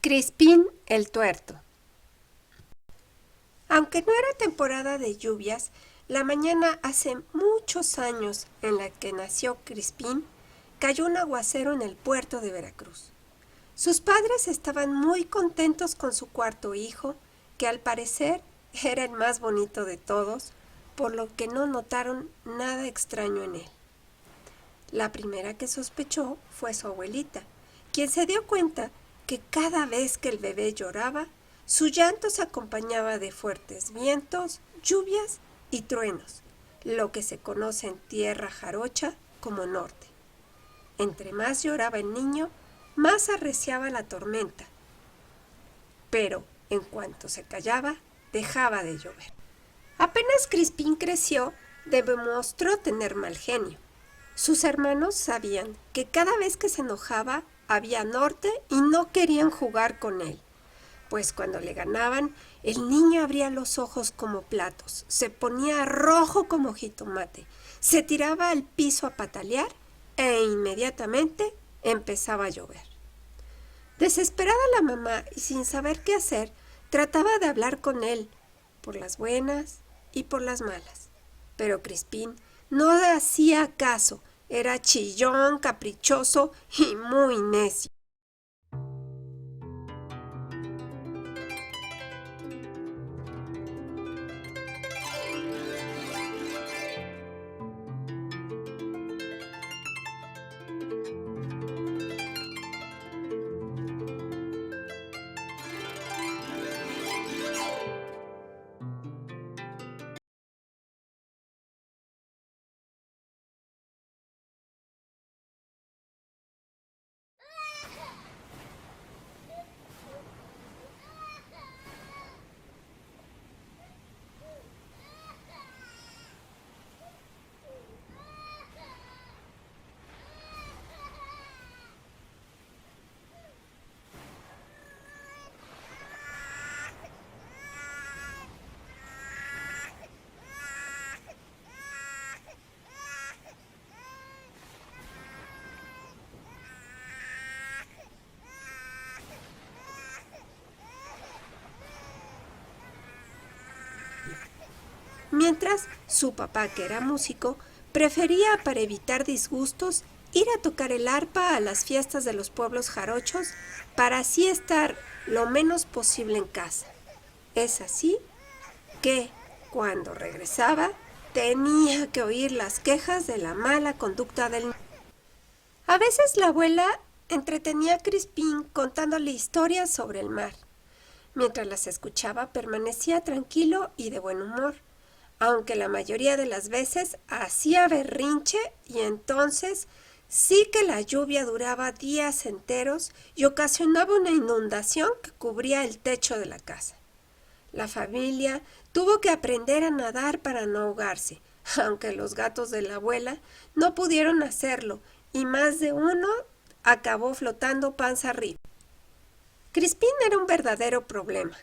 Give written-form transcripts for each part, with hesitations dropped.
Crispín el tuerto. Aunque no era temporada de lluvias, la mañana hace muchos años en la que nació Crispín, cayó un aguacero en el puerto de Veracruz. Sus padres estaban muy contentos con su cuarto hijo, que al parecer era el más bonito de todos, por lo que no notaron nada extraño en él. La primera que sospechó fue su abuelita, quien se dio cuenta que cada vez que el bebé lloraba, su llanto se acompañaba de fuertes vientos, lluvias y truenos, lo que se conoce en tierra jarocha como norte. Entre más lloraba el niño, más arreciaba la tormenta. Pero en cuanto se callaba, dejaba de llover. Apenas Crispín creció, demostró tener mal genio. Sus hermanos sabían que cada vez que se enojaba había norte y no querían jugar con él, pues cuando le ganaban, el niño abría los ojos como platos, se ponía rojo como jitomate, se tiraba al piso a patalear e inmediatamente empezaba a llover. Desesperada la mamá y sin saber qué hacer, trataba de hablar con él, por las buenas y por las malas. Pero Crispín no hacía caso, era chillón, caprichoso y muy necio. Mientras su papá, que era músico, prefería, para evitar disgustos, ir a tocar el arpa a las fiestas de los pueblos jarochos para así estar lo menos posible en casa. Es así que, cuando regresaba, tenía que oír las quejas de la mala conducta del niño. A veces la abuela entretenía a Crispín contándole historias sobre el mar. Mientras las escuchaba, permanecía tranquilo y de buen humor, aunque la mayoría de las veces hacía berrinche y entonces sí que la lluvia duraba días enteros y ocasionaba una inundación que cubría el techo de la casa. La familia tuvo que aprender a nadar para no ahogarse, aunque los gatos de la abuela no pudieron hacerlo y más de uno acabó flotando panza arriba. Crispín era un verdadero problema.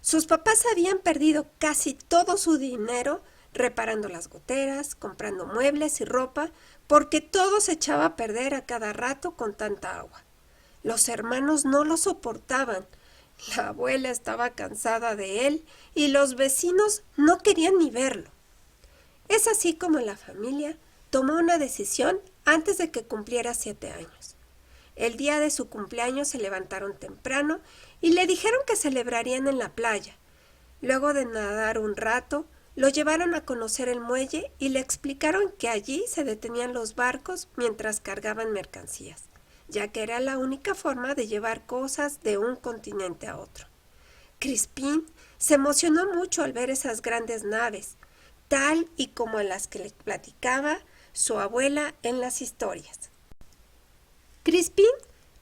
Sus papás habían perdido casi todo su dinero reparando las goteras, comprando muebles y ropa, porque todo se echaba a perder a cada rato con tanta agua. Los hermanos no lo soportaban. La abuela estaba cansada de él y los vecinos no querían ni verlo. Es así como la familia tomó una decisión antes de que cumpliera 7 años. El día de su cumpleaños se levantaron temprano y le dijeron que celebrarían en la playa. Luego de nadar un rato, lo llevaron a conocer el muelle y le explicaron que allí se detenían los barcos mientras cargaban mercancías, ya que era la única forma de llevar cosas de un continente a otro. Crispín se emocionó mucho al ver esas grandes naves, tal y como a las que le platicaba su abuela en las historias. Crispín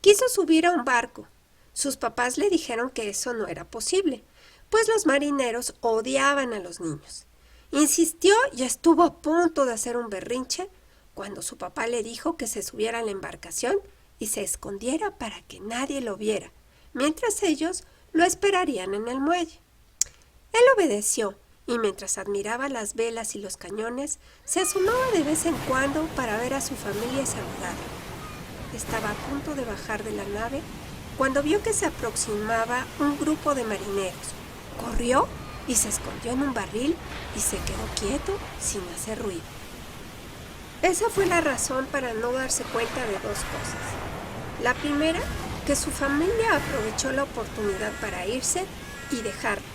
quiso subir a un barco. Sus papás le dijeron que eso no era posible, pues los marineros odiaban a los niños. Insistió y estuvo a punto de hacer un berrinche cuando su papá le dijo que se subiera a la embarcación y se escondiera para que nadie lo viera, mientras ellos lo esperarían en el muelle. Él obedeció y mientras admiraba las velas y los cañones, se asomaba de vez en cuando para ver a su familia y saludarla. Estaba a punto de bajar de la nave cuando vio que se aproximaba un grupo de marineros. Corrió y se escondió en un barril y se quedó quieto sin hacer ruido. Esa fue la razón para no darse cuenta de dos cosas. La primera, que su familia aprovechó la oportunidad para irse y dejarlo,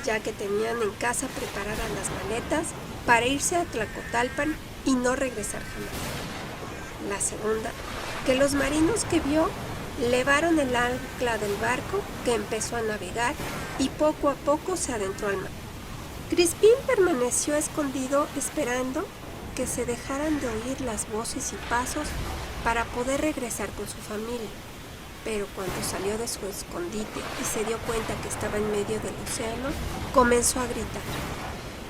ya que tenían en casa preparadas las maletas para irse a Tlacotalpan y no regresar jamás. La segunda, que los marinos que vio levaron el ancla del barco, que empezó a navegar y poco a poco se adentró al mar. Crispín permaneció escondido esperando que se dejaran de oír las voces y pasos para poder regresar con su familia. Pero cuando salió de su escondite y se dio cuenta que estaba en medio del océano, comenzó a gritar.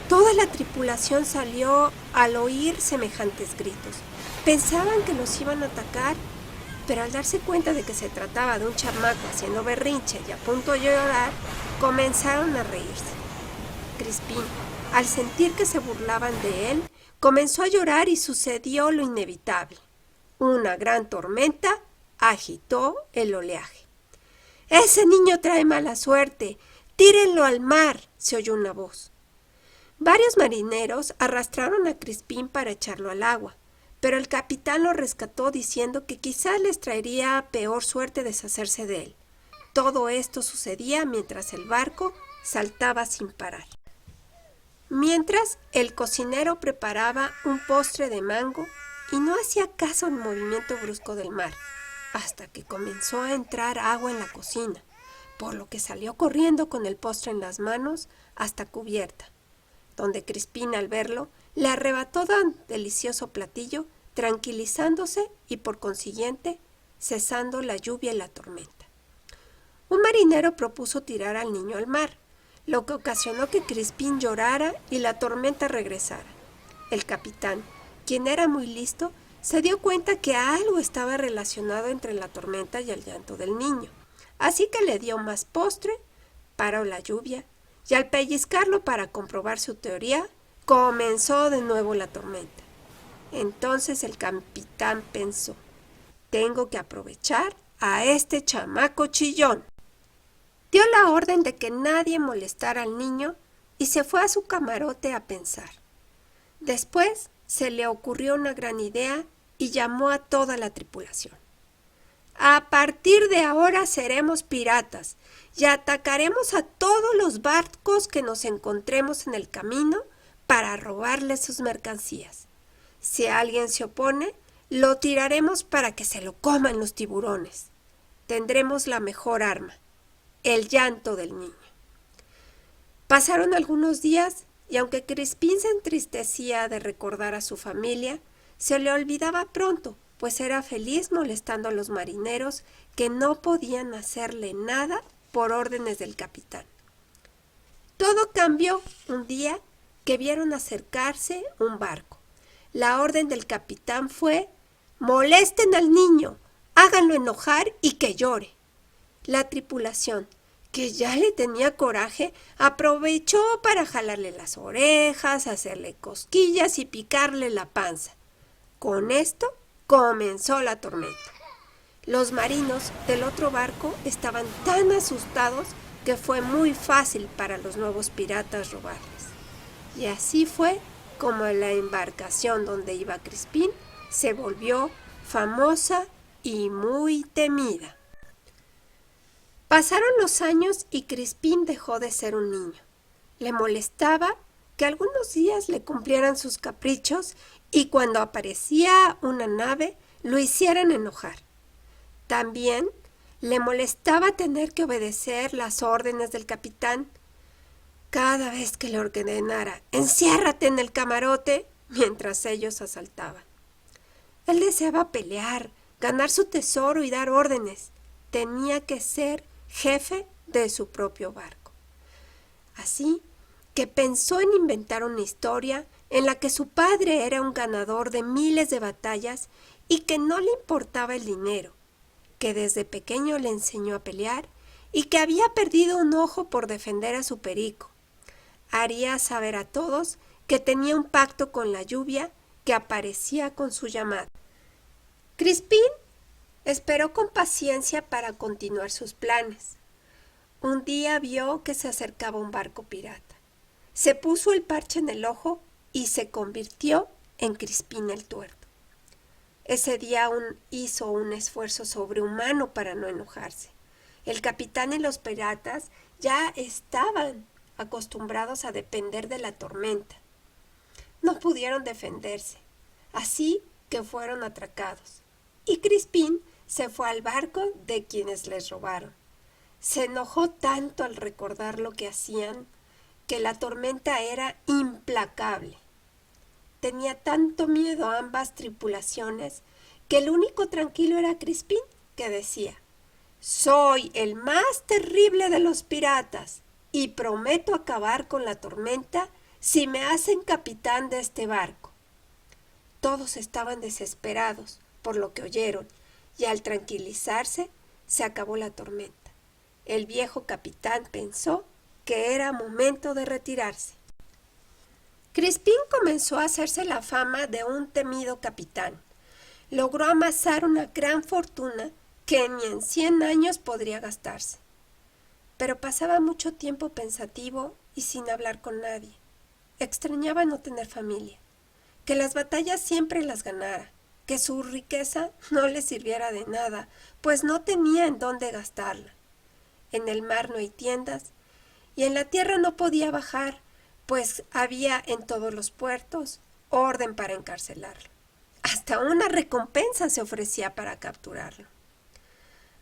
Toda la tripulación salió al oír semejantes gritos. Pensaban que los iban a atacar, pero al darse cuenta de que se trataba de un chamaco haciendo berrinche y a punto de llorar, comenzaron a reírse. Crispín, al sentir que se burlaban de él, comenzó a llorar y sucedió lo inevitable. Una gran tormenta agitó el oleaje. «¡Ese niño trae mala suerte! ¡Tírenlo al mar!», se oyó una voz. Varios marineros arrastraron a Crispín para echarlo al agua, pero el capitán lo rescató diciendo que quizás les traería peor suerte deshacerse de él. Todo esto sucedía mientras el barco saltaba sin parar. Mientras, el cocinero preparaba un postre de mango y no hacía caso al movimiento brusco del mar, hasta que comenzó a entrar agua en la cocina, por lo que salió corriendo con el postre en las manos hasta cubierta, donde Crispín, al verlo, le arrebató tan delicioso platillo, tranquilizándose y por consiguiente cesando la lluvia y la tormenta. Un marinero propuso tirar al niño al mar, lo que ocasionó que Crispín llorara y la tormenta regresara. El capitán, quien era muy listo, se dio cuenta que algo estaba relacionado entre la tormenta y el llanto del niño, así que le dio más postre, paró la lluvia, y al pellizcarlo para comprobar su teoría, comenzó de nuevo la tormenta. Entonces el capitán pensó, tengo que aprovechar a este chamaco chillón. Dio la orden de que nadie molestara al niño y se fue a su camarote a pensar. Después se le ocurrió una gran idea y llamó a toda la tripulación. A partir de ahora seremos piratas y atacaremos a todos los barcos que nos encontremos en el camino para robarles sus mercancías. Si alguien se opone, lo tiraremos para que se lo coman los tiburones. Tendremos la mejor arma, el llanto del niño. Pasaron algunos días y aunque Crispín se entristecía de recordar a su familia, se le olvidaba pronto, pues era feliz molestando a los marineros que no podían hacerle nada por órdenes del capitán. Todo cambió un día que vieron acercarse un barco. La orden del capitán fue: «Molesten al niño, háganlo enojar y que llore». La tripulación, que ya le tenía coraje, aprovechó para jalarle las orejas, hacerle cosquillas y picarle la panza. Con esto comenzó la tormenta. Los marinos del otro barco estaban tan asustados que fue muy fácil para los nuevos piratas robarles. Y así fue como la embarcación donde iba Crispín se volvió famosa y muy temida. Pasaron los años y Crispín dejó de ser un niño. Le molestaba que algunos días le cumplieran sus caprichos y cuando aparecía una nave lo hicieran enojar. También le molestaba tener que obedecer las órdenes del capitán. Cada vez que le ordenara «enciérrate en el camarote», mientras ellos asaltaban. Él deseaba pelear, ganar su tesoro y dar órdenes. Tenía que ser jefe de su propio barco. Así que pensó en inventar una historia en la que su padre era un ganador de miles de batallas y que no le importaba el dinero, que desde pequeño le enseñó a pelear y que había perdido un ojo por defender a su perico. Haría saber a todos que tenía un pacto con la lluvia que aparecía con su llamada. Crispín Esperó con paciencia para continuar sus planes. Un día vio que se acercaba un barco pirata. Se puso el parche en el ojo y se convirtió en Crispín el Tuerto. Ese día hizo un esfuerzo sobrehumano para no enojarse. El capitán y los piratas ya estaban acostumbrados a depender de la tormenta. No pudieron defenderse, así que fueron atracados. Y Crispín se fue al barco de quienes les robaron. Se enojó tanto al recordar lo que hacían que la tormenta era implacable. Tenía tanto miedo a ambas tripulaciones que el único tranquilo era Crispín, que decía: «Soy el más terrible de los piratas y prometo acabar con la tormenta si me hacen capitán de este barco». Todos estaban desesperados por lo que oyeron y al tranquilizarse se acabó la tormenta. El viejo capitán pensó que era momento de retirarse. Crispín comenzó a hacerse la fama de un temido capitán. Logró amasar una gran fortuna que ni en 100 años podría gastarse. Pero pasaba mucho tiempo pensativo y sin hablar con nadie. Extrañaba no tener familia, que las batallas siempre las ganara, que su riqueza no le sirviera de nada, pues no tenía en dónde gastarla. En el mar no hay tiendas y en la tierra no podía bajar, pues había en todos los puertos orden para encarcelarlo. Hasta una recompensa se ofrecía para capturarlo.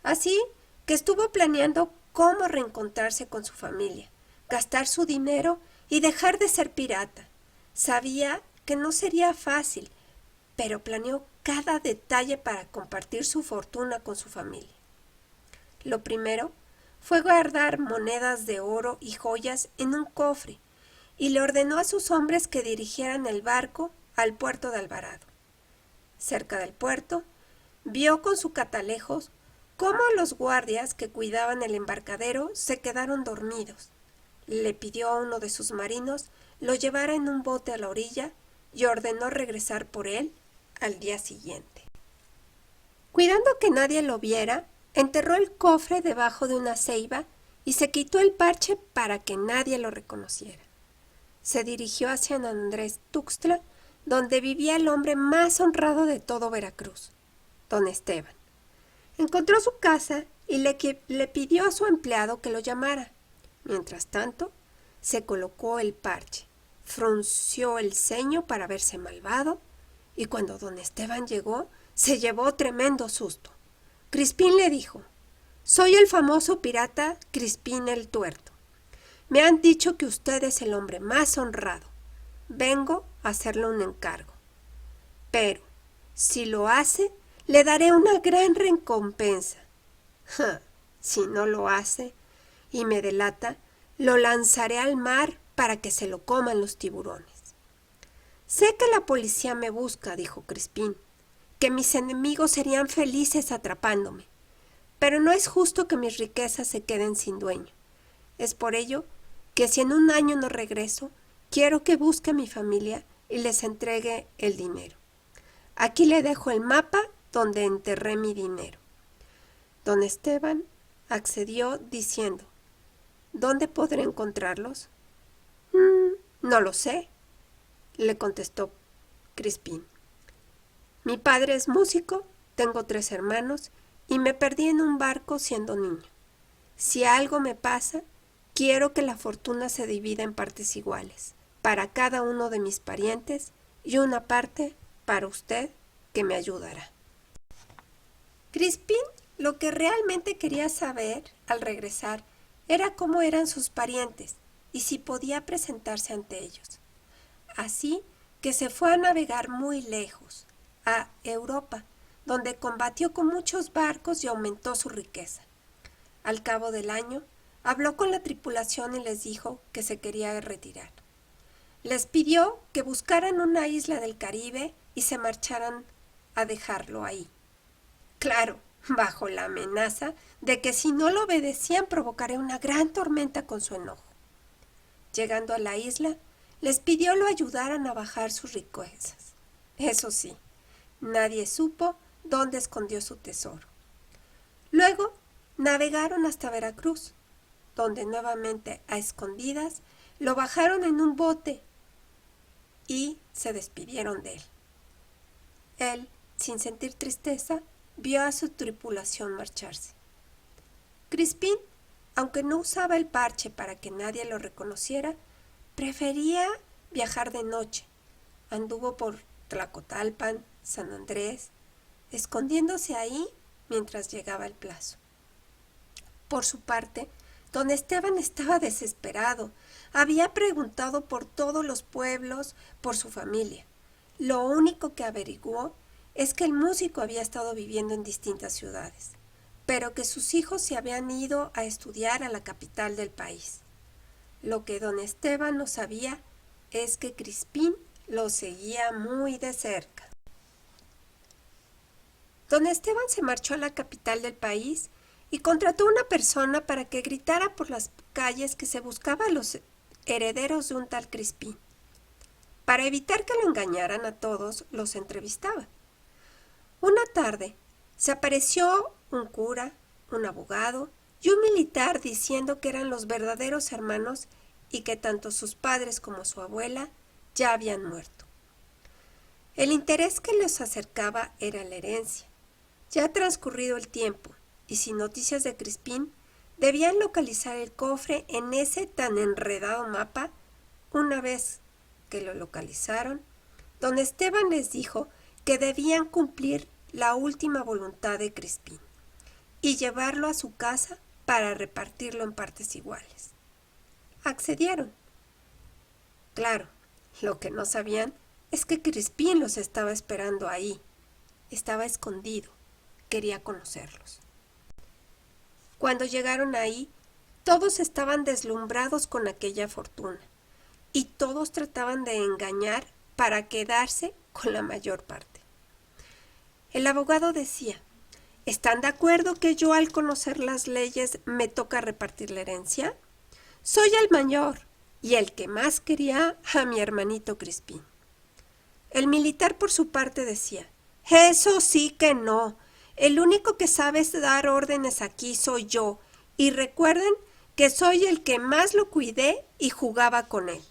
Así que estuvo planeando cómo reencontrarse con su familia, gastar su dinero y dejar de ser pirata. Sabía que no sería fácil, pero planeó cada detalle para compartir su fortuna con su familia. Lo primero fue guardar monedas de oro y joyas en un cofre y le ordenó a sus hombres que dirigieran el barco al puerto de Alvarado. Cerca del puerto, vio con su catalejos cómo los guardias que cuidaban el embarcadero se quedaron dormidos. Le pidió a uno de sus marinos lo llevara en un bote a la orilla y ordenó regresar por él al día siguiente. Cuidando que nadie lo viera, enterró el cofre debajo de una ceiba y se quitó el parche para que nadie lo reconociera. Se dirigió hacia San Andrés Tuxtla, donde vivía el hombre más honrado de todo Veracruz, don Esteban. Encontró su casa y le pidió a su empleado que lo llamara. Mientras tanto, se colocó el parche, frunció el ceño para verse malvado y cuando don Esteban llegó, se llevó tremendo susto. Crispín le dijo: «Soy el famoso pirata Crispín el Tuerto. Me han dicho que usted es el hombre más honrado. Vengo a hacerle un encargo. Pero, si lo hace, le daré una gran recompensa. Si no lo hace y me delata, lo lanzaré al mar para que se lo coman los tiburones». «Sé que la policía me busca», dijo Crispín, «que mis enemigos serían felices atrapándome. Pero no es justo que mis riquezas se queden sin dueño. Es por ello que si en un año no regreso, quiero que busque a mi familia y les entregue el dinero. Aquí le dejo el mapa donde enterré mi dinero». Don Esteban accedió diciendo: «¿Dónde podré encontrarlos?». «No lo sé», le contestó Crispín. «Mi padre es músico, tengo 3 hermanos y me perdí en un barco siendo niño. Si algo me pasa, quiero que la fortuna se divida en partes iguales, para cada uno de mis parientes y una parte para usted que me ayudará». Crispín lo que realmente quería saber al regresar era cómo eran sus parientes y si podía presentarse ante ellos. Así que se fue a navegar muy lejos, a Europa, donde combatió con muchos barcos y aumentó su riqueza. Al cabo del año, habló con la tripulación y les dijo que se quería retirar. Les pidió que buscaran una isla del Caribe y se marcharan a dejarlo ahí. Claro, bajo la amenaza de que si no lo obedecían provocaría una gran tormenta con su enojo. Llegando a la isla, les pidió lo ayudaran a bajar sus riquezas. Eso sí, nadie supo dónde escondió su tesoro. Luego navegaron hasta Veracruz, donde nuevamente a escondidas lo bajaron en un bote y se despidieron de él. Él, sin sentir tristeza, vio a su tripulación marcharse. Crispín, aunque no usaba el parche para que nadie lo reconociera, prefería viajar de noche. Anduvo por Tlacotalpan, San Andrés, escondiéndose ahí mientras llegaba el plazo. Por su parte, don Esteban estaba desesperado. Había preguntado por todos los pueblos, por su familia. Lo único que averiguó es que el músico había estado viviendo en distintas ciudades, pero que sus hijos se habían ido a estudiar a la capital del país. Lo que don Esteban no sabía es que Crispín lo seguía muy de cerca. Don Esteban se marchó a la capital del país y contrató a una persona para que gritara por las calles que se buscaba a los herederos de un tal Crispín. Para evitar que lo engañaran a todos, los entrevistaba. Una tarde se apareció un cura, un abogado y un militar diciendo que eran los verdaderos hermanos y que tanto sus padres como su abuela ya habían muerto. El interés que los acercaba era la herencia. Ya transcurrido el tiempo y sin noticias de Crispín, debían localizar el cofre en ese tan enredado mapa. Una vez que lo localizaron, don Esteban les dijo que debían cumplir la última voluntad de Crispín y llevarlo a su casa para repartirlo en partes iguales. Accedieron. Claro, lo que no sabían es que Crispín los estaba esperando ahí. Estaba escondido. Quería conocerlos. Cuando llegaron ahí, todos estaban deslumbrados con aquella fortuna y todos trataban de engañar para quedarse con la mayor parte. El abogado decía: ¿están de acuerdo que yo, al conocer las leyes, me toca repartir la herencia? Soy el mayor y el que más quería a mi hermanito Crispín. El militar, por su parte, decía: eso sí que no. El único que sabe dar órdenes aquí soy yo, y recuerden que soy el que más lo cuidé y jugaba con él.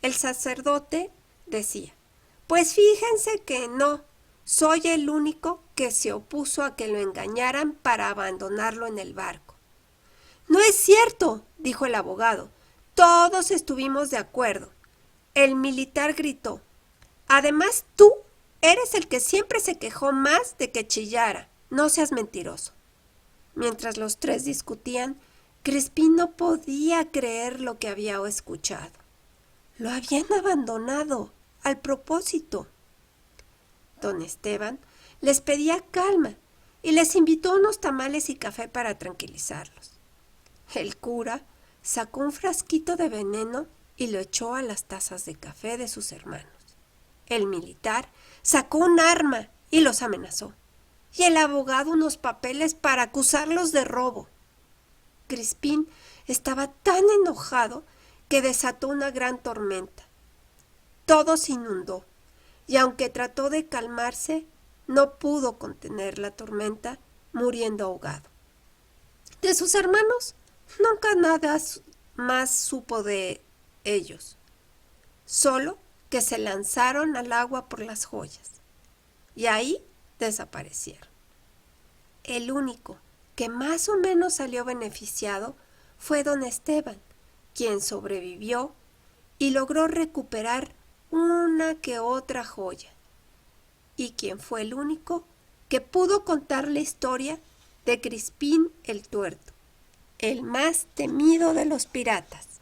El sacerdote decía: pues fíjense que no, soy el único que se opuso a que lo engañaran para abandonarlo en el barco. No es cierto, dijo el abogado, todos estuvimos de acuerdo. El militar gritó: además tú eres el que siempre se quejó más de que chillara. No seas mentiroso. Mientras los tres discutían, Crispín no podía creer lo que había escuchado. Lo habían abandonado, al propósito. Don Esteban les pedía calma y les invitó unos tamales y café para tranquilizarlos. El cura sacó un frasquito de veneno y lo echó a las tazas de café de sus hermanos. El militar sacó un arma y los amenazó, y el abogado unos papeles para acusarlos de robo. Crispín estaba tan enojado que desató una gran tormenta. Todo se inundó, y aunque trató de calmarse, no pudo contener la tormenta, muriendo ahogado. De sus hermanos, nunca nada más supo de ellos, solo que se lanzaron al agua por las joyas, y ahí desaparecieron. El único que más o menos salió beneficiado fue don Esteban, quien sobrevivió y logró recuperar una que otra joya, y quien fue el único que pudo contar la historia de Crispín el Tuerto, el más temido de los piratas.